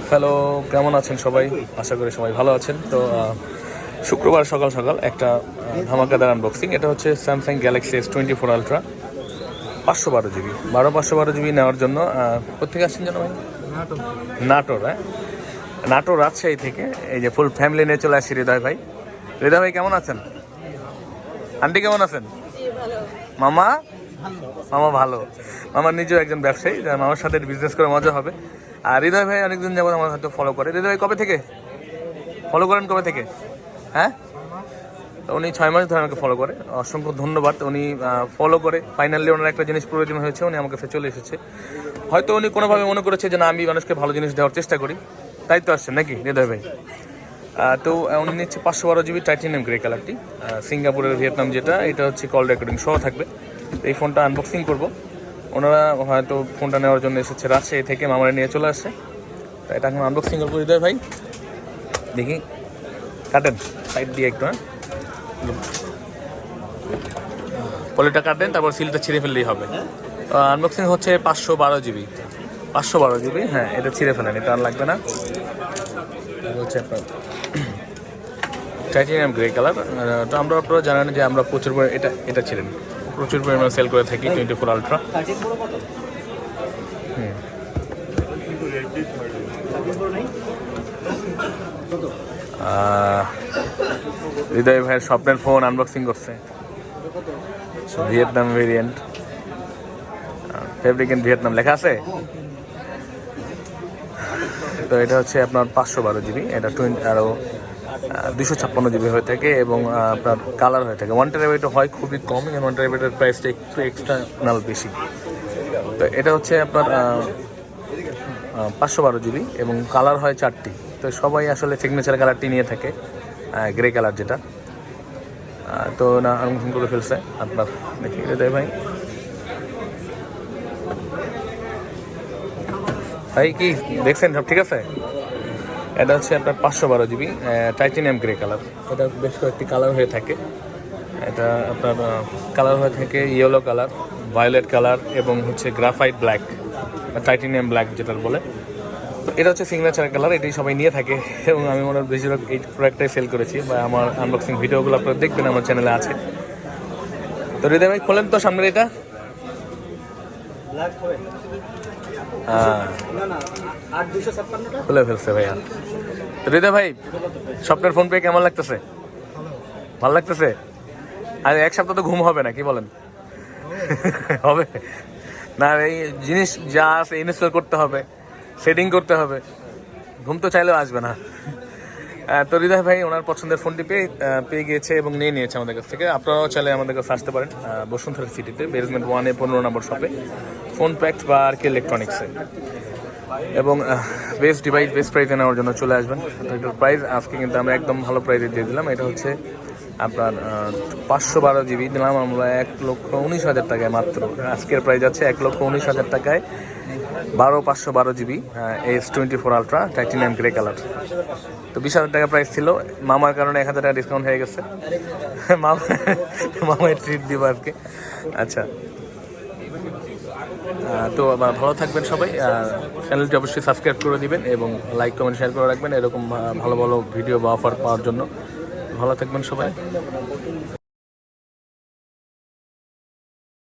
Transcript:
Hello, কেমন আছেন সবাই? আশা করি সবাই ভালো আছেন। তো শুক্রবার সকাল সকাল একটা ধামাকাদার আনবক্সিং। এটা হচ্ছে Samsung Galaxy S24 ultra 512 GB 512 GB নেওয়ার জন্য কোথেকে আসছেন যেন ভাই? নাটোর। হ্যাঁ, নাটোর রাজশাহী থেকে এই যে ফুল ফ্যামিলি নিয়ে চলে আসছি। হৃদয় ভাই, হৃদয় ভাই কেমন আছেন? আন্টি কেমন আছেন? মামা মামা ভালো। মামা নিজেও একজন ব্যবসায়ী, মামার সাথে বিজনেস করে মজা হবে। আর হৃদয় ভাই অনেকদিন যাবত আমার হয়তো ফলো করে। হৃদয় ভাই কবে থেকে ফলো করেন? কবে থেকে? হ্যাঁ, উনি 6 মাস ধরে আমাকে ফলো করে। অসংখ্য ধন্যবাদ। উনি ফলো করে ফাইনালি ওনার একটা জিনিস প্রয়োজন হয়েছে, উনি আমার কাছে চলে এসেছে। হয়তো উনি কোনোভাবে মনে করেছে যে না, আমি মানুষকে ভালো জিনিস দেওয়ার চেষ্টা করি, তাই তো আসছেন নাকি হৃদয় ভাই? তো উনি নিচ্ছে 512 জিবি টাইটানিয়াম গ্রে কালারটি, সিঙ্গাপুরের ভিয়েতনাম যেটা। এটা হচ্ছে কল রেকর্ডিং সহ থাকবে। এই ফোনটা আনবক্সিং করব। ওনারা হয়তো ফোনটা নেওয়ার জন্য এসেছে রাজশাহী থেকে, মামারা নিয়ে চলে আসছে। তো এটা এখন আনবক্সিং করবো হৃদয় ভাই। দেখি, কাটেন সাইড দিয়ে একটু। হ্যাঁ, পলিটা কাটেন, তারপর সিলটা ছিঁড়ে ফেললেই হবে। আনবক্সিং হচ্ছে 512 জিবি 512 জিবি। হ্যাঁ, এটা ছিঁড়ে ফেলেন, এটা আর লাগবে না। হচ্ছে আপনার টাইটানিয়াম গ্রে কালার। তো আপনারা জানেন যে আমরা প্রচুর এটা ছিলেন প্রচুর পরিমাণে সেল করে থাকি 24 আলট্রা। হৃদয় ভাইয়ের স্বপ্নের ফোন আনবক্সিং করছে, Vietnam variant, fabric in Vietnam লেখা আছে। তো এটা হচ্ছে আপনার 512 জিবি। এটা আরও 256 জিবি হয়ে থাকে এবং আপনার কালার হয়ে থাকে। 1 টেরাবাইট হয় খুবই কম, এবং 1 টেরাবাইটের প্রাইসটা একটু এক্সটার্নাল বেশি। তো এটা হচ্ছে আপনার 512 জিবি এবং কালার হয় 4টি। তো সবাই আসলে সিগনেচার কালারটি নিয়ে থাকে, গ্রে কালার যেটা। তো না আনবক্সিং করে ফেলছে আপনার, দেখি হৃদয় ভাই। ভাই কি দেখছেন? সব ঠিক আছে? এটা হচ্ছে আপনার 512 জিবি টাইটানিয়াম গ্রে কালার। এটা বেশ কয়েকটি কালার হয়ে থাকে। এটা আপনার কালার হয়ে থাকে ইয়েলো কালার, ভায়োলেট কালার এবং হচ্ছে গ্রাফাইট ব্ল্যাক, টাইটানিয়াম ব্ল্যাক যেটার বলে। তো এটা হচ্ছে সিগনেচার কালার, এটাই সবাই নিয়ে থাকে এবং আমি মনে হয় বেশিরভাগ এই প্রোডাক্টটাই সেল করেছি, বা আমার আনবক্সিং ভিডিওগুলো আপনারা দেখবেন, আমার চ্যানেলে আছে। তো হৃদয় ভাই খোলেন তো সামনের এটা। খুলে ফেলছে ভাইয়া। তো হৃদয় ভাই, স্বপ্নের ফোন পেয়ে কেমন লাগতেছে? ভালো লাগতেছে? আর এক সপ্তাহ তো ঘুম হবে না, কি বলেন? হবে না, এই জিনিস যা আছে ইনস্টল করতে হবে, সেটিং করতে হবে, ঘুম তো চাইলেও আসবে না। তো হৃদয় ভাই ওনার পছন্দের ফোনটি পেয়ে গিয়েছে এবং নিয়ে নিয়েছে আমাদের কাছ থেকে। আপনারাও চাইলে আমাদের কাছে আসতে পারেন বসুন্ধরা সিটিতে, বেসমেন্ট 1-এ 15 নম্বর শপে, ফোন প্যাক্ট বা আর কি ইলেকট্রনিক্সে। এবং বেস্ট ডিভাইস বেস্ট প্রাইসে নেওয়ার জন্য চলে আসবেন। তো এটার প্রাইস আজকে কিন্তু আমরা একদম ভালো প্রাইসে দিয়ে দিলাম। এটা হচ্ছে আপনার 512 জিবি দিলাম আমরা 1,19,000 টাকায় মাত্র। আজকের প্রাইস আছে 1,19,000 টাকায় 512 GB S24 ultra titanium grey colour. তো 20,000 টাকা প্রাইস ছিল, মামার কারণে 1,000 টাকা ডিসকাউন্ট হয়ে গেছে। মামায় ট্রিট দিব আজকে। আচ্ছা, তো ভালো থাকবেন সবাই। চ্যানেলটি অবশ্যই সাবস্ক্রাইব করে দিবেন এবং লাইক কমেন্ট শেয়ার করে রাখবেন এরকম ভালো ভালো ভিডিও বা অফার পাওয়ার জন্য। ভালো থাকবেন সবাই।